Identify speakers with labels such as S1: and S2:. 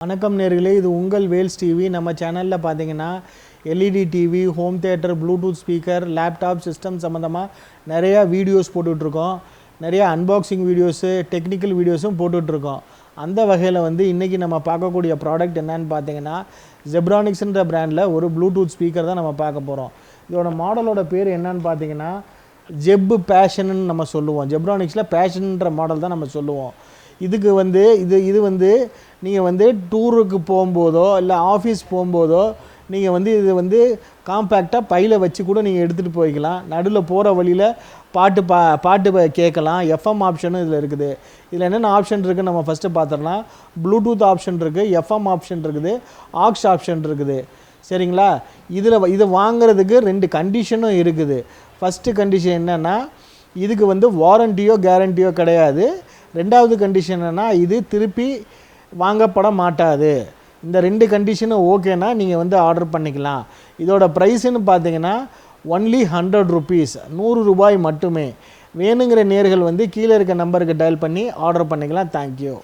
S1: வணக்கம் நேர்களே, இது உங்கள் வேல்ஸ் டிவி. நம்ம சேனலில் பார்த்தீங்கன்னா LED TV, home theatre, Bluetooth speaker, laptop system சம்மந்தமாக நிறையா வீடியோஸ் போட்டுட்ருக்கோம். நிறையா அன்பாக்சிங் வீடியோஸு, டெக்னிக்கல் வீடியோஸும் போட்டுட்ருக்கோம். அந்த வகையில் இன்றைக்கி நம்ம பார்க்கக்கூடிய ப்ராடக்ட் என்னன்னு பார்த்தீங்கன்னா ஜெப்ரானிக்ஸ்ன்ற பிராண்டில் ஒரு ப்ளூடூத் ஸ்பீக்கர் தான் நம்ம பார்க்க போகிறோம். இதோட மாடலோட பேர் என்னன்னு பார்த்தீங்கன்னா ஜெப் பேஷன்னு நம்ம சொல்லுவோம். ஜெப்ரானிக்ஸில் பேஷன்ன்ற மாடல் தான் நம்ம சொல்லுவோம். இதுக்கு இது நீங்கள் டூருக்கு போகும்போதோ இல்லை ஆஃபீஸ் போகும்போதோ நீங்கள் இது காம்பேக்டாக பையில் வச்சு கூட நீங்கள் எடுத்துகிட்டு போய்க்கலாம். நடுவில் போகிற வழியில் பாட்டு கேட்கலாம். எஃப்எம் ஆப்ஷனும் இதில் இருக்குது. இதில் என்னென்ன ஆப்ஷன் இருக்குது நம்ம ஃபஸ்ட்டு பார்த்துடலாம். ப்ளூடூத் ஆப்ஷன் இருக்குது, எஃப்எம் ஆப்ஷன் இருக்குது, ஆக்ஸ் ஆப்ஷன் இருக்குது. சரிங்களா? இது வாங்கிறதுக்கு 2 கண்டிஷனும் இருக்குது. ஃபஸ்ட்டு கண்டிஷன் என்னென்னா இதுக்கு வாரண்டியோ கேரண்டியோ கிடையாது. 2வது கண்டிஷன் என்னென்னா இது திருப்பி வாங்கப்பட மாட்டாது. இந்த 2 கண்டிஷனும் ஓகேனா நீங்கள் ஆர்டர் பண்ணிக்கலாம். இதோட ப்ரைஸுன்னு பார்த்தீங்கன்னா ஒன்லி 100 rupees, 100 ரூபாய் மட்டுமே. வேணுங்கிற நேர்கள் கீழே இருக்க நம்பருக்கு டயல் பண்ணி ஆர்டர் பண்ணிக்கலாம். தேங்க்யூ.